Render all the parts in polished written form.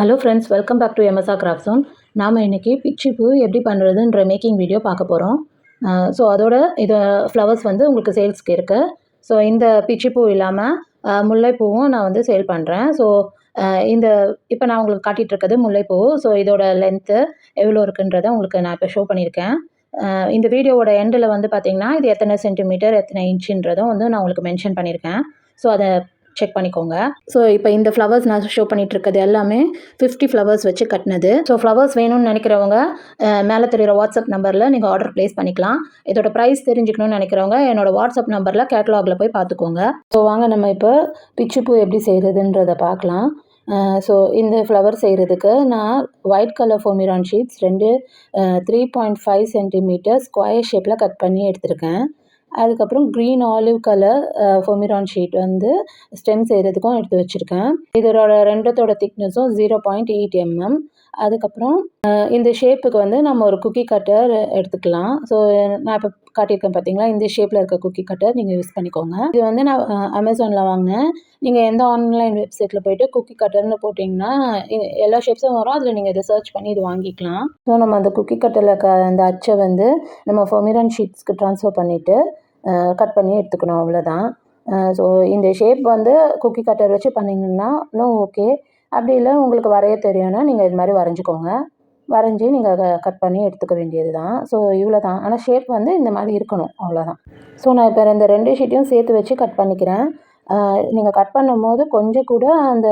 Hello friends, welcome back to MSR craft zone. நாம் இன்றைக்கி பிச்சி பூ எப்படி பண்ணுறதுன்ற மேக்கிங் வீடியோ பார்க்க போகிறோம். ஸோ அதோட இது ஃப்ளவர்ஸ் வந்து உங்களுக்கு சேல்ஸ்க்கு இருக்குது. ஸோ இந்த பிச்சி பூ இல்லாமல் முல்லைப்பூவும் நான் வந்து சேல் பண்ணுறேன். ஸோ இந்த இப்போ நான் உங்களுக்கு காட்டிகிட்ருக்கிறது முல்லைப்பூ. ஸோ இதோட லென்த்து எவ்வளோ இருக்குன்றதை உங்களுக்கு நான் இப்போ ஷோ பண்ணியிருக்கேன். இந்த வீடியோவோட எண்டில் வந்து பார்த்திங்கன்னா இது எத்தனை சென்டிமீட்டர் எத்தனை இன்ச்சுன்றதும் வந்து நான் உங்களுக்கு மென்ஷன் பண்ணியிருக்கேன். ஸோ அதை செக் பண்ணிக்கோங்க. ஸோ இப்போ இந்த ஃப்ளவர்ஸ் நான் ஷோ பண்ணிகிட்டு இருக்கிறது எல்லாமே 50 ஃப்ளவர்ஸ் வச்சு கட்டினது. ஸோ ஃப்ளவர்ஸ் வேணும்னு நினைக்கிறவங்க மேலே தெரிகிற வாட்ஸ்அப் நம்பரில் நீங்கள் ஆர்டர் ப்ளேஸ் பண்ணிக்கலாம். இதோட ப்ரைஸ் தெரிஞ்சுக்கணும்னு நினைக்கிறவங்க என்னோட வாட்ஸ்அப் நம்பரில் கேட்டலாகில் போய் பார்த்துக்கோங்க. ஸோ வாங்க நம்ம இப்போ பிச்சிப்பூ எப்படி செய்கிறதுன்றதை பார்க்கலாம். ஸோ இந்த ஃப்ளவர் செய்கிறதுக்கு நான் white colour foamiran sheets 3.5 centimetre square ஷேப்பில் கட் பண்ணி எடுத்திருக்கேன். அதுக்கப்புறம் green olive colour foamiran sheet வந்து ஸ்டெம் செய்கிறதுக்கும் எடுத்து வச்சுருக்கேன். இதோட ரெண்டத்தோட திக்னஸும் 0.8 mm. அதுக்கப்புறம் இந்த ஷேப்புக்கு வந்து நம்ம ஒரு குக்கி கட்டர் எடுத்துக்கலாம். ஸோ நான் இப்போ காட்டியிருக்கேன் பார்த்தீங்களா, இந்த ஷேப்பில் இருக்க குக்கி கட்டர் நீங்கள் யூஸ் பண்ணிக்கோங்க. இது வந்து நான் அமேசானில் வாங்கினேன். நீங்கள் எந்த ஆன்லைன் வெப்சைட்டில் போய்ட்டு குக்கி கட்டர்னு போட்டிங்கன்னா எல்லா ஷேப்ஸும் வரும். அதில் நீங்கள் இதை சர்ச் பண்ணி இது வாங்கிக்கலாம். ஸோ நம்ம அந்த குக்கி கட்டரில் அந்த அச்சை வந்து நம்ம ஃபோமிரான் ஷீட்ஸ்க்கு ட்ரான்ஸ்ஃபர் பண்ணிவிட்டு கட் பண்ணி எடுத்துக்கணும், அவ்வளோதான். ஸோ இந்த ஷேப் வந்து குக்கி கட்டர் வச்சு பண்ணிங்கன்னா இன்னும் ஓகே. அப்படி இல்லை உங்களுக்கு வரைய தெரியும்னா நீங்கள் இது மாதிரி வரைஞ்சிக்கோங்க. வரைஞ்சி நீங்கள் கட் பண்ணி எடுத்துக்க வேண்டியது தான். ஸோ இவ்வளோ தான். ஆனால் ஷேப் வந்து இந்த மாதிரி இருக்கணும், அவ்வளோதான். ஸோ நான் இப்போ இந்த 2 ஷீட்டையும் சேர்த்து வச்சு கட் பண்ணிக்கிறேன். நீங்கள் கட் பண்ணும் போது கொஞ்சம் கூட அந்த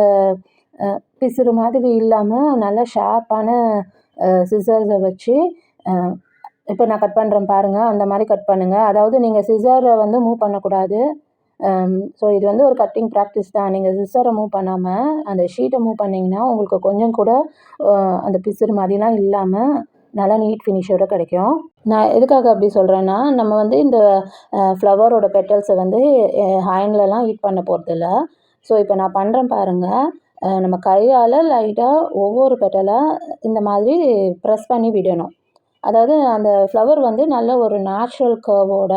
பிசுறு மாதிரி இல்லாமல் நல்லா ஷார்ப்பான சிசர்ஸை வச்சு இப்போ நான் கட் பண்ணுறேன் பாருங்கள், அந்த மாதிரி கட் பண்ணுங்கள். அதாவது நீங்கள் சிசரை வந்து மூவ் பண்ணக்கூடாது. ஸோ இது வந்து ஒரு கட்டிங் ப்ராக்டிஸ் தான். நீங்கள் சிசரை மூவ் பண்ணாமல் அந்த ஷீட்டை மூவ் பண்ணிங்கன்னா உங்களுக்கு கொஞ்சம் கூட அந்த பிசுறு மாதிரிலாம் இல்லாமல் நல்லா நீட் ஃபினிஷோடு கிடைக்கும். நான் எதுக்காக அப்படி சொல்கிறேன்னா, நம்ம வந்து இந்த ஃப்ளவரோட பெட்டல்ஸை வந்து ஹேண்ட்லலாம் ஹீட் பண்ண போகிறதில்ல. ஸோ இப்போ நான் பண்ணுறேன் பாருங்கள், நம்ம கையால் லைட்டாக ஒவ்வொரு பெட்டலாக இந்த மாதிரி ப்ரெஸ் பண்ணி விடணும். அதாவது அந்த ஃப்ளவர் வந்து நல்ல ஒரு நேச்சுரல் கர்வோட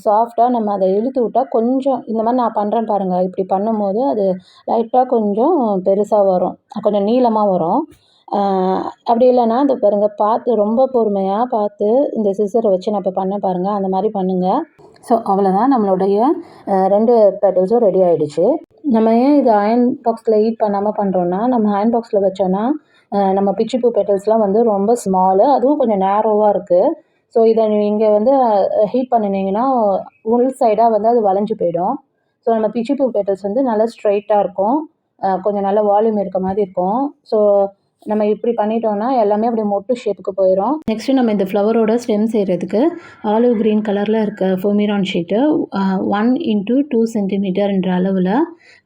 சாஃப்டாக நம்ம அதை இழுத்து விட்டால் கொஞ்சம் இந்த மாதிரி நான் பண்ணுறேன் பாருங்கள். இப்படி பண்ணும்போது அது லைட்டாக கொஞ்சம் பெருசாக வரும், கொஞ்சம் நீளமாக வரும். அப்படி இல்லைன்னா இந்த பாருங்கள், பார்த்து ரொம்ப பொறுமையாக பார்த்து இந்த சிசரை வச்சு நான் இப்போ பண்ண பாருங்கள், அந்த மாதிரி பண்ணுங்கள். ஸோ அவ்வளோதான், நம்மளுடைய 2 பெட்டல்ஸும் ரெடி ஆகிடுச்சு. நம்ம ஏன் இது அயன் பாக்ஸில் ஹீட் பண்ணாமல் பண்ணுறோன்னா, நம்ம அயன் பாக்ஸில் வச்சோன்னா நம்ம பிச்சிப்பூ பெட்டல்ஸ்லாம் வந்து ரொம்ப ஸ்மாலு, அதுவும் கொஞ்சம் நேரோவாக இருக்குது. ஸோ இதை நீங்கள் வந்து ஹீட் பண்ணினீங்கன்னா உள் சைடாக வந்து அது வளைஞ்சு போயிடும். ஸோ நம்ம பிச்சிப்பூ பெட்டல்ஸ் வந்து நல்லா ஸ்ட்ரைட்டாக இருக்கும், கொஞ்சம் நல்ல வால்யூம் இருக்க மாதிரி இருக்கும். ஸோ நம்ம இப்படி பண்ணிட்டோன்னா எல்லாமே அப்படி மொட்டு ஷேப்புக்கு போயிடும். நெக்ஸ்ட்டு நம்ம இந்த ஃப்ளவரோட ஸ்டெம் செய்கிறதுக்கு ஆலிவ் க்ரீன் கலரில் இருக்க ஃபோமிரான் ஷீட்டை 1x2 சென்டிமீட்டர்ன்ற அளவில்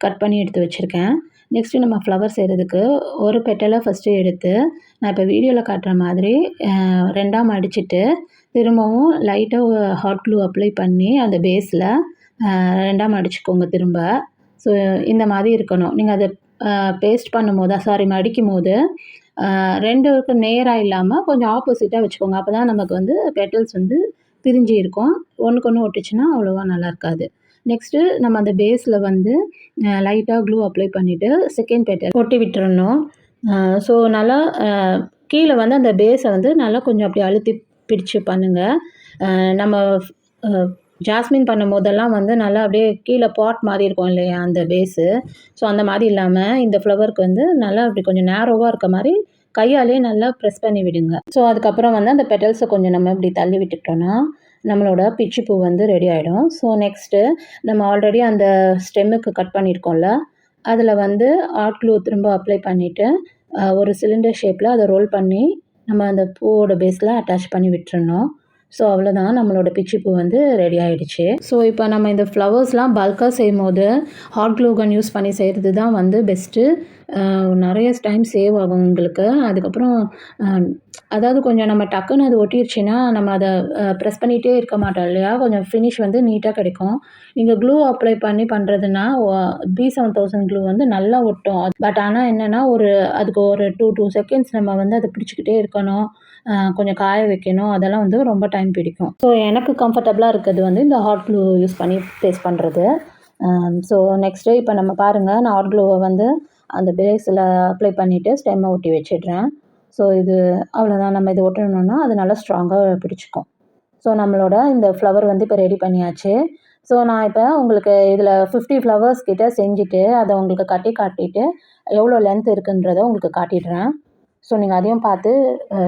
கட் பண்ணி எடுத்து வச்சுருக்கேன். நெக்ஸ்ட்டு நம்ம ஃப்ளவர் செய்கிறதுக்கு ஒரு பெட்டலை ஃபஸ்ட்டு எடுத்து நான் இப்போ வீடியோவில் காட்டுற மாதிரி 2ஆக மடிச்சுட்டு திரும்பவும் லைட்டாக ஹாட் க்ளூ அப்ளை பண்ணி அந்த பேஸில் 2ஆக மடிச்சுக்கோங்க திரும்ப. ஸோ இந்த மாதிரி இருக்கணும். நீங்கள் அதை பேஸ்ட் மடிக்கும் போது 2க்கு நேராக இல்லாமல் கொஞ்சம் ஆப்போசிட்டாக வச்சுக்கோங்க. அப்போ தான் நமக்கு வந்து பெட்டல்ஸ் வந்து பிரிஞ்சு இருக்கும். ஒன்றுக்கு ஒன்று ஒட்டுச்சுன்னா அவ்வளோவா நல்லா இருக்காது. நெக்ஸ்ட்டு நம்ம அந்த பேஸில் வந்து லைட்டாக க்ளூ அப்ளை பண்ணிவிட்டு செகண்ட் பெட்டல் ஒட்டி விட்டுறணும். ஸோ நல்லா கீழே வந்து அந்த பேஸை வந்து நல்லா கொஞ்சம் அப்படி அழுத்தி பிடிச்சு பண்ணுங்கள். நம்ம ஜாஸ்மின் பண்ணும் போதெல்லாம் வந்து நல்லா அப்படியே கீழே பாட் மாதிரி இருக்கும் இல்லையா அந்த பேஸு. ஸோ அந்த மாதிரி இல்லாமல் இந்த ஃப்ளவருக்கு வந்து நல்லா அப்படி கொஞ்சம் நேரோவாக இருக்க மாதிரி கையாலே நல்லா ப்ரெஸ் பண்ணி விடுங்க. ஸோ அதுக்கப்புறம் வந்து அந்த பெட்டல்ஸை கொஞ்சம் நம்ம இப்படி தள்ளி விட்டுட்டோன்னா நம்மளோட பிச்சிப்பூ வந்து ரெடி ஆகிடும். ஸோ நெக்ஸ்ட்டு நம்ம ஆல்ரெடி அந்த ஸ்டெம்முக்கு கட் பண்ணியிருக்கோம்ல, அதில் வந்து ஹாட் க்ளூ திரும்ப அப்ளை பண்ணிவிட்டு ஒரு சிலிண்டர் ஷேப்பில் அதை ரோல் பண்ணி நம்ம அந்த பூவோட பேஸில் அட்டாச் பண்ணி விட்டுறணும். ஸோ அவ்வளோதான், நம்மளோட பிச்சிப்பூ வந்து ரெடி ஆகிடுச்சு. ஸோ இப்போ நம்ம இந்த ஃப்ளவர்ஸ்லாம் பல்காக செய்யும் போது ஹாட் க்ளூ கன் யூஸ் பண்ணி செய்கிறது தான் வந்து பெஸ்ட்டு. நிறைய டைம் சேவ் ஆகும் உங்களுக்கு. அதுக்கப்புறம் அதாவது கொஞ்சம் நம்ம டக்குன்னு அது ஒட்டிடுச்சுன்னா நம்ம அதை ப்ரெஸ் பண்ணிகிட்டே இருக்க மாட்டோம் இல்லையா, கொஞ்சம் ஃபினிஷ் வந்து நீட்டாக கிடைக்கும். நீங்கள் க்ளூ அப்ளை பண்ணி பண்ணுறதுன்னா B7000 க்ளூ வந்து நல்லா ஒட்டும். பட் ஆனால் என்னென்னா அதுக்கு ஒரு 2 செகண்ட்ஸ் நம்ம வந்து அதை பிடிச்சிக்கிட்டே இருக்கணும், கொஞ்சம் காய வைக்கணும், அதெல்லாம் வந்து ரொம்ப டைம் பிடிக்கும். ஸோ எனக்கு கம்ஃபர்டபுளாக இருக்கிறது வந்து இந்த ஹாட் க்ளூ யூஸ் பண்ணி பேஸ்ட் பண்ணுறது. ஸோ நெக்ஸ்ட்டு இப்போ நம்ம பாருங்கள், நான் ஹாட் க்ளூவை வந்து அந்த பேஸில் அப்ளை பண்ணிவிட்டு ஸ்டெம்மை ஒட்டி வச்சிடுறேன். ஸோ இது அவ்வளோதான். நம்ம இது ஒட்டணும்னா அது நல்லா ஸ்ட்ராங்காக பிடிச்சிக்கும். ஸோ நம்மளோட இந்த ஃப்ளவர் வந்து இப்போ ரெடி பண்ணியாச்சு. ஸோ நான் இப்போ உங்களுக்கு இதில் 50 ஃப்ளவர்ஸ் கிட்ட செஞ்சுட்டு அதை உங்களுக்கு கட்டி காட்டிட்டு எவ்வளோ லென்த் இருக்குன்றதை உங்களுக்கு காட்டிடுறேன். ஸோ நீங்கள் அதையும் பார்த்து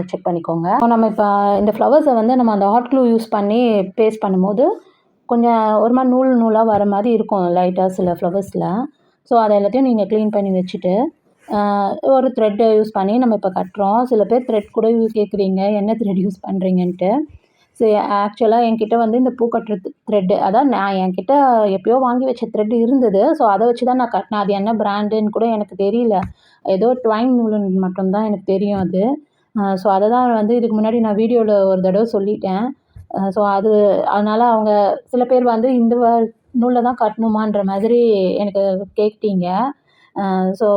செக் பண்ணிக்கோங்க. நம்ம இப்போ இந்த ஃப்ளவர்ஸை வந்து நம்ம அந்த ஹாட் க்ளூ யூஸ் பண்ணி பேஸ்ட் பண்ணும்போது கொஞ்சம் ஒரு மாதிரி நூல் நூலாக வர மாதிரி இருக்கும் லைட்டாக சில ஃப்ளவர்ஸில். ஸோ அதை எல்லாத்தையும் நீங்கள் க்ளீன் பண்ணி வச்சுட்டு ஒரு த்ரெட்டை யூஸ் பண்ணி நம்ம இப்போ கட்டுறோம். சில பேர் த்ரெட் கூட கேட்குறீங்க, என்ன த்ரெட் யூஸ் பண்ணுறீங்கன்ட்டு. சரி, ஆக்சுவலாக என்கிட்ட வந்து இந்த பூ கட்டுற த்ரெட்டு அதான் நான் என்கிட்ட எப்போயோ வாங்கி வச்ச த்ரெட் இருந்தது. ஸோ அதை வச்சு தான் நான் கட்டினேன். அது என்ன பிராண்டுன்னு கூட எனக்கு தெரியல. ஏதோ ட்வைன் நூலுன்னு மட்டும்தான் எனக்கு தெரியும் அது. ஸோ அதை தான் வந்து இதுக்கு முன்னாடி நான் வீடியோவில் ஒரு தடவை சொல்லிட்டேன். ஸோ அதனால் அவங்க சில பேர் வந்து இந்த நூலில் தான் கட்டணுமான்ற மாதிரி எனக்கு கேட்டீங்க. ஸோ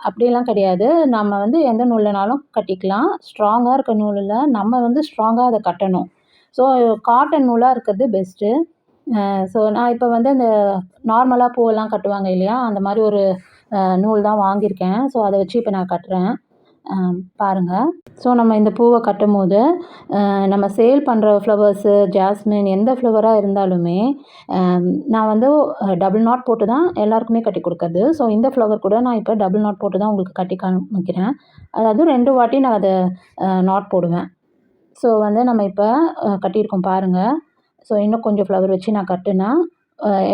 அப்படியெல்லாம் கிடையாது. நம்ம வந்து எந்த நூல்லனாலும் கட்டிக்கலாம். ஸ்ட்ராங்காக இருக்க நூலில் நம்ம வந்து ஸ்ட்ராங்காக அதை கட்டணும். ஸோ காட்டன் நூலாக இருக்கிறது பெஸ்ட்டு. ஸோ நான் இப்போ வந்து அந்த நார்மலாக பூவெல்லாம் கட்டுவாங்க இல்லையா, அந்த மாதிரி ஒரு நூல் தான் வாங்கியிருக்கேன். ஸோ அதை வச்சு இப்போ நான் கட்டுறேன். பாருங்கள். ஸோ நம்ம இந்த பூவை கட்டும்போது நம்ம சேல் பண்ணுற ஃப்ளவர்ஸு, ஜாஸ்மின் எந்த ஃப்ளவராக இருந்தாலுமே நான் வந்து டபுள் நாட் போட்டு தான் எல்லாருக்குமே கட்டி கொடுக்குறது. ஸோ இந்த ஃப்ளவர் கூட நான் இப்போ டபுள் நாட் போட்டு தான் உங்களுக்கு கட்டி காமிக்கிறேன். அதாவது 2 வாட்டி நான் அதை நாட் போடுவேன். ஸோ வந்து நம்ம இப்போ கட்டியிருக்கோம் பாருங்கள். ஸோ இன்னும் கொஞ்சம் ஃப்ளவர் வச்சு நான் கட்டுனா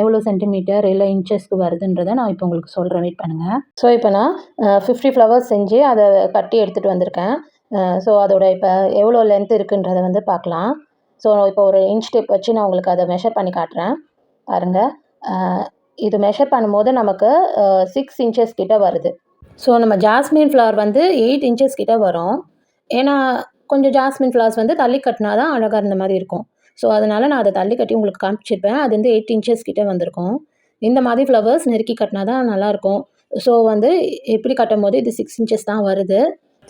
எவ்வளோ சென்டிமீட்டர் இல்லை இன்ச்சஸ்க்கு வருதுன்றதை நான் இப்போ உங்களுக்கு சொல்கிறேன். வெயிட் பண்ணுங்கள். ஸோ இப்போ நான் 50 ஃப்ளவர்ஸ் செஞ்சு அதை கட்டி எடுத்துகிட்டு வந்திருக்கேன். ஸோ அதோட இப்போ எவ்வளோ லென்த் இருக்குன்றதை வந்து பார்க்கலாம். ஸோ இப்போ ஒரு இன்ச் டேப் வச்சு நான் உங்களுக்கு அதை மெஷர் பண்ணி காட்டுறேன். பாருங்கள். இது மெஷர் பண்ணும்போது நமக்கு 6 இன்ச்சஸ் கிட்ட வருது. ஸோ நம்ம ஜாஸ்மின் ஃப்ளவர் வந்து 8 இன்ச்சஸ் கிட்ட வரும். ஏன்னா கொஞ்சம் ஜாஸ்மின் ஃப்ளவர்ஸ் வந்து தள்ளி கட்டினா தான் அழகாக இருந்த மாதிரி இருக்கும். ஸோ அதனால் நான் அதை தள்ளி கட்டி உங்களுக்கு காமிச்சிருப்பேன். அது வந்து 8 இன்ச்சஸ் கிட்டே வந்திருக்கும். இந்த மாதிரி ஃப்ளவர்ஸ் நெருக்கி கட்டினா தான் நல்லாயிருக்கும். ஸோ வந்து எப்படி கட்டும் போது இது 6 இன்ச்சஸ் தான் வருது.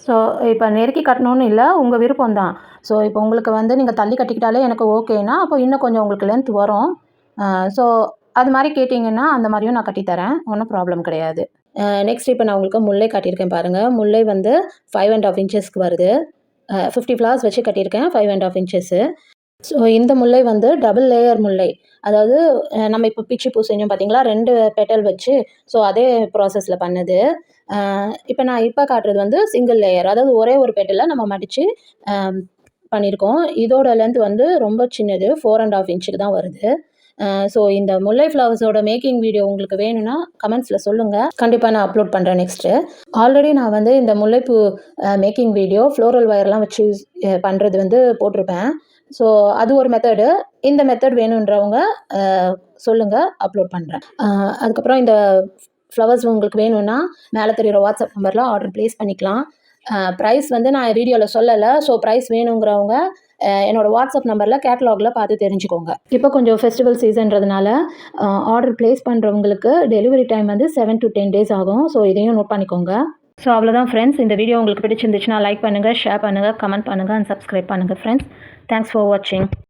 ஸோ இப்போ நெருக்கி கட்டணும்னு இல்லை, உங்கள் விருப்பம் தான். ஸோ இப்போ உங்களுக்கு வந்து நீங்கள் தள்ளி கட்டிக்கிட்டாலே எனக்கு ஓகேனா, அப்போ இன்னும் கொஞ்சம் உங்களுக்கு லென்த் வரும். ஸோ அது மாதிரி கேட்டிங்கன்னா அந்த மாதிரியும் நான் கட்டித்தரேன். ஒன்றும் ப்ராப்ளம் கிடையாது. நெக்ஸ்ட் இப்போ நான் உங்களுக்கு முல்லை காட்டியிருக்கேன் பாருங்கள். முல்லை வந்து 5.5 இன்ச்சஸ்க்கு வருது. 50 ஃப்ளவர்ஸ் வச்சு கட்டியிருக்கேன். 5.5 இன்ச்சஸ்ஸு. ஸோ இந்த முல்லை வந்து டபுள் லேயர் முல்லை. அதாவது நம்ம இப்போ பிச்சி பூ செஞ்சோம் பார்த்தீங்களா, 2 பெட்டல் வச்சு. ஸோ அதே ப்ராசஸில் பண்ணது. இப்போ நான் காட்டுறது வந்து சிங்கிள் லேயர். அதாவது ஒரே ஒரு பெட்டலில் நம்ம மடித்து பண்ணியிருக்கோம். இதோட லென்த் வந்து ரொம்ப சின்னது, 4.5 இன்ச்சுக்கு தான் வருது. ஸோ இந்த முல்லை ஃப்ளவர்ஸோட மேக்கிங் வீடியோ உங்களுக்கு வேணும்னா கமெண்ட்ஸில் சொல்லுங்கள். கண்டிப்பாக நான் அப்லோட் பண்ணுறேன் நெக்ஸ்ட்டு. ஆல்ரெடி நான் வந்து இந்த முல்லைப்பூ மேக்கிங் வீடியோ ஃப்ளோரல் வயர்லாம் வச்சு பண்ணுறது வந்து போட்டிருப்பேன். ஸோ அது ஒரு மெத்தடு. இந்த மெத்தட் வேணுன்றவங்க சொல்லுங்கள், அப்லோட் பண்ணுறேன். அதுக்கப்புறம் இந்த ஃப்ளவர்ஸ் உங்களுக்கு வேணும்னா மேலே தெரிகிற வாட்ஸ்அப் நம்பரில் ஆர்டர் ப்ளேஸ் பண்ணிக்கலாம். ப்ரைஸ் வந்து நான் வீடியோவில் சொல்லலை. ஸோ ப்ரைஸ் வேணுங்கிறவங்க என்னோடய வாட்ஸ்அப் நம்பரில் கேட்லாகில் பார்த்து தெரிஞ்சுக்கோங்க. இப்போ கொஞ்சம் ஃபெஸ்டிவல் சீசன்றதுனால ஆர்டர் ப்ளேஸ் பண்ணுறவங்களுக்கு டெலிவரி டைம் வந்து 7 to 10 days ஆகும். ஸோ இதையும் நோட் பண்ணிக்கோங்க. ஸோ அவ்வளோதான் ஃப்ரெண்ட்ஸ். இந்த வீடியோ உங்களுக்கு பிடிச்சிருந்துச்சுன்னா லைக் பண்ணுங்கள், ஷேர் பண்ணுங்கள், கமெண்ட் பண்ணுங்கள் அண்ட் சப்ஸ்கிரைப் பண்ணுங்கள் ஃப்ரெண்ட்ஸ். தேங்க்ஸ் ஃபார் வாட்சிங்.